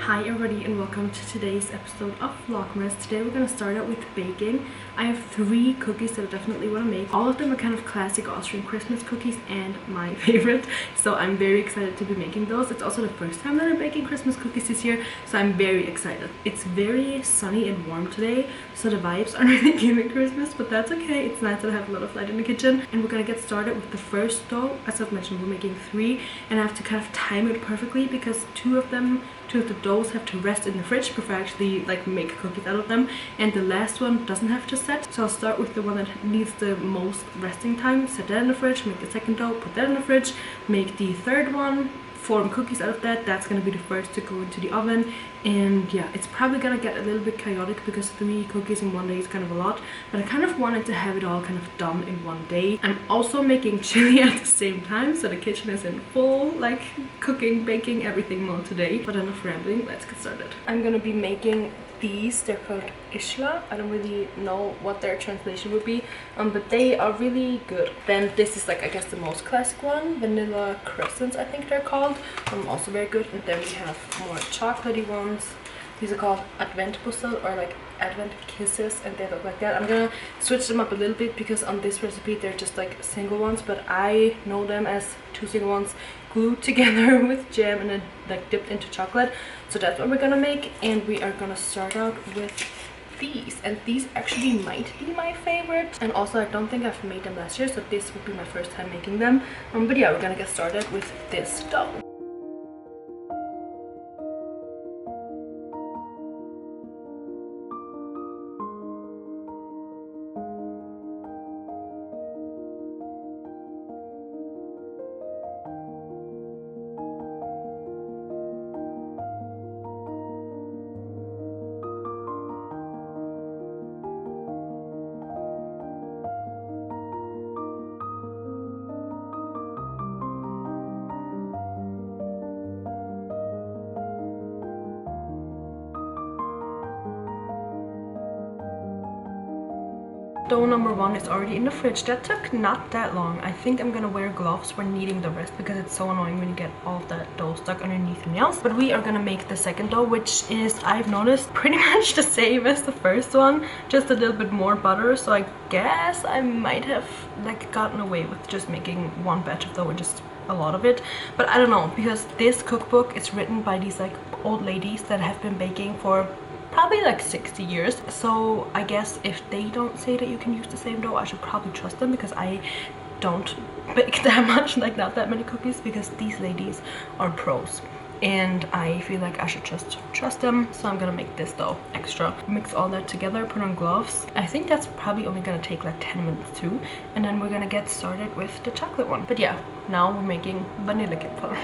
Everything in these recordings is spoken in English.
Hi everybody and welcome to today's episode of Vlogmas. Today we're going to start out with baking. I have 3 cookies that I definitely want to make. All of them are kind of classic Austrian Christmas cookies and my favorite. So I'm very excited to be making those. It's also the first time that I'm baking Christmas cookies this year, so I'm very excited. It's very sunny and warm today, so the vibes aren't really giving Christmas, but that's okay. It's nice that I have a lot of light in the kitchen. And we're going to get started with the first dough. As I've mentioned, we're making 3 and I have to kind of time it perfectly because two of the doughs have to rest in the fridge before I actually make cookies out of them, and the last one doesn't have to set. So I'll start with the one that needs the most resting time, set that in the fridge, make the second dough, put that in the fridge, make the third one, form cookies out of that. That's gonna be the first to go into the oven. And yeah, it's probably gonna get a little bit chaotic because 3 cookies in one day is kind of a lot, but I kind of wanted to have it all kind of done in one day. I'm also making chili at the same time, so the kitchen is in full cooking, baking, everything mode today. But enough rambling, let's get started. I'm gonna be making these. They're called Ishla. I don't really know what their translation would be, but they are really good. Then this is I guess the most classic one, vanilla crescents I think they're called, also very good. And then we have more chocolatey ones. These are called Advent Bussel or Advent Kisses, and they look like that. I'm gonna switch them up a little bit because on this recipe they're just single ones, but I know them as 2 single ones glued together with jam and then dipped into chocolate. So that's what we're gonna make, and we are gonna start out with these. And these actually might be my favorite, and also I don't think I've made them last year, so this would be my first time making them. But yeah, we're gonna get started with this dough. Dough number 1 is already in the fridge. That took not that long. I think I'm gonna wear gloves when kneading the rest because it's so annoying when you get all of that dough stuck underneath your nails. But we are gonna make the second dough, which is, I've noticed, pretty much the same as the first one, just a little bit more butter. So I guess I might have gotten away with just making 1 batch of dough and just a lot of it, but I don't know, because this cookbook is written by these old ladies that have been baking for probably 60 years. So I guess if they don't say that you can use the same dough, I should probably trust them, because I don't bake that much, not that many cookies, because these ladies are pros and I feel like I should just trust them. So I'm gonna make this dough extra, mix all that together, put on gloves. I think that's probably only gonna take 10 minutes too, and then we're gonna get started with the chocolate one. But yeah, now we're making vanilla kipferl.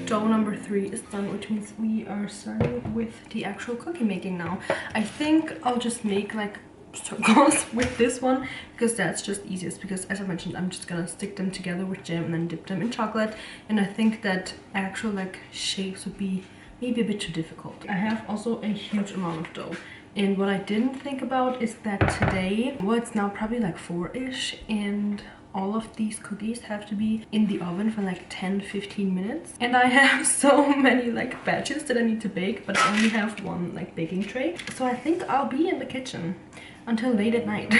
Dough number 3 is done, which means we are starting with the actual cookie making now. I think I'll just make circles with this one because that's just easiest, because as I mentioned, I'm just gonna stick them together with jam and then dip them in chocolate, and I think that actual shapes would be maybe a bit too difficult. I have also a huge amount of dough, and what I didn't think about is that today, well, it's now probably 4-ish, and all of these cookies have to be in the oven for like 10-15 minutes, and I have so many like batches that I need to bake, but I only have one like baking tray, so I think I'll be in the kitchen until late at night.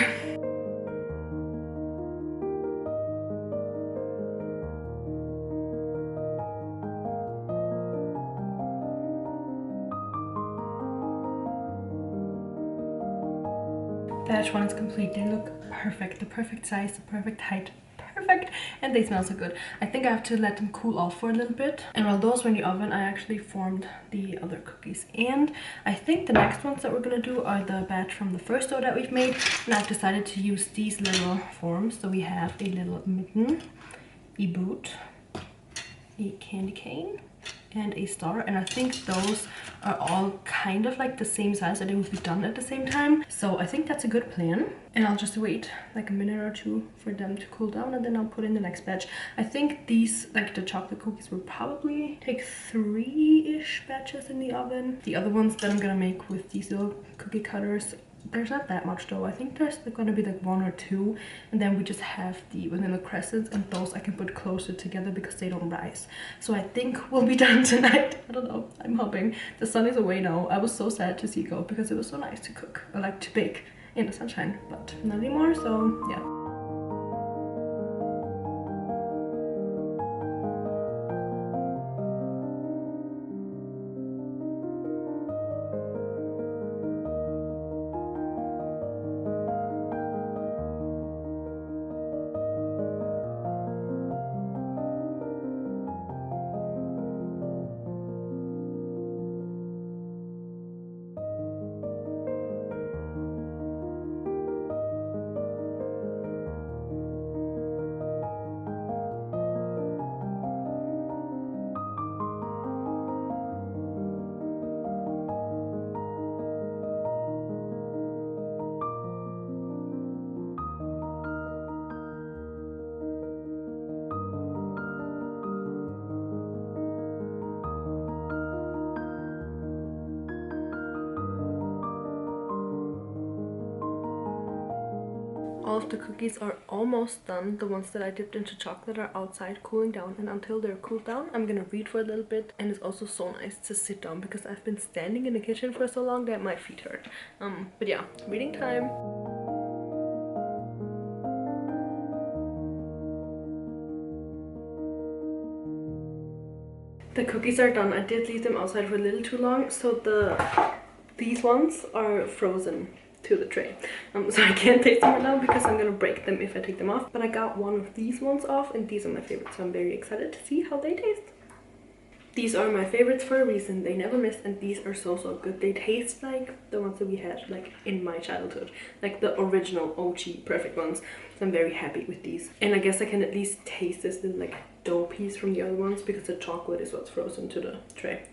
Batch one is complete. They look perfect. The perfect size, the perfect height. Perfect, and they smell so good. I think I have to let them cool off for a little bit, and while those were in the oven I actually formed the other cookies. And I think the next ones that we're gonna do are the batch from the first dough that we've made, and I've decided to use these little forms. So we have a little mitten, a boot, a candy cane, and a star, and I think those are all kind of like the same size, and they will be done at the same time. So I think that's a good plan, and I'll just wait like a minute or two for them to cool down, and then I'll put in the next batch. I think these, like the chocolate cookies, will probably take 3-ish batches in the oven. The other ones that I'm gonna make with these little cookie cutters, there's not that much though. I think there's gonna be like 1 or 2, and then we just have the vanilla crescents, and those I can put closer together because they don't rise. So I think we'll be done tonight. I don't know, I'm hoping. The sun is away now. I was so sad to see it go because it was so nice to cook, or like to bake in the sunshine, but not anymore. So yeah. All of the cookies are almost done. The ones that I dipped into chocolate are outside cooling down, and until they're cooled down I'm gonna read for a little bit. And it's also so nice to sit down because I've been standing in the kitchen for so long that my feet hurt. But yeah, reading time. The cookies are done. I did leave them outside for a little too long, so these ones are frozen to the tray, so I can't taste them right now because I'm gonna break them if I take them off. But I got one of these ones off, and these are my favorites, so I'm very excited to see how they taste. These are my favorites for a reason. They never miss, and these are so good. They taste like the ones that we had like in my childhood, like the original OG perfect ones. So I'm very happy with these, and I guess I can at least taste this little like dough piece from the other ones because the chocolate is what's frozen to the tray.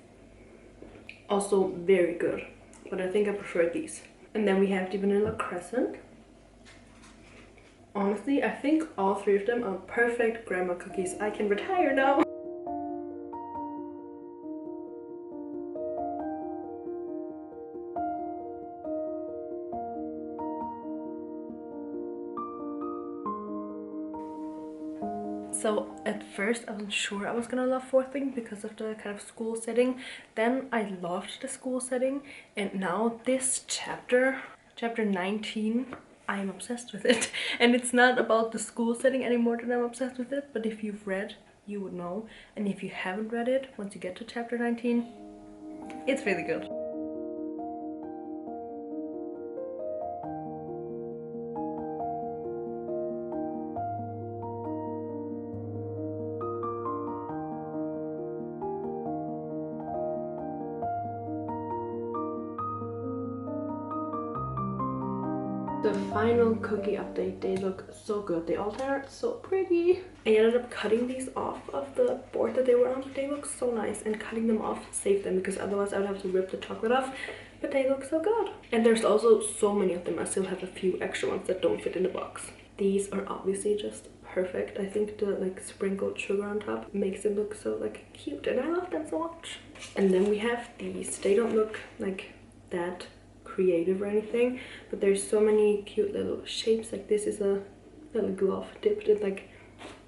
Also very good, but I think I prefer these. And then we have the vanilla crescent. Honestly, I think all 3 of them are perfect grandma cookies. I can retire now. So at first I wasn't sure I was gonna love 4thing because of the kind of school setting. Then I loved the school setting, and now this chapter 19, I am obsessed with it. And it's not about the school setting anymore that I'm obsessed with it, but if you've read, you would know. And if you haven't read it, once you get to chapter 19, it's really good. The final cookie update, they look so good. They all turned out so pretty. I ended up cutting these off of the board that they were on. They look so nice, and cutting them off saved them because otherwise I would have to rip the chocolate off. But they look so good. And there's also so many of them. I still have a few extra ones that don't fit in the box. These are obviously just perfect. I think the like sprinkled sugar on top makes it look so like cute, and I love them so much. And then we have these. They don't look like that creative or anything, but there's so many cute little shapes. Like this is a little glove dipped in like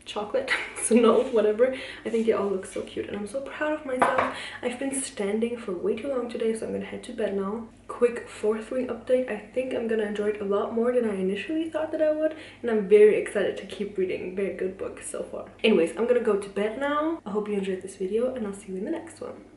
chocolate, snow, whatever. I think they all look so cute, and I'm so proud of myself. I've been standing for way too long today, so I'm gonna head to bed now. Quick 4th ring update. I think I'm gonna enjoy it a lot more than I initially thought that I would, and I'm very excited to keep reading. Very good book so far. Anyways, I'm gonna go to bed now. I hope you enjoyed this video, and I'll see you in the next one.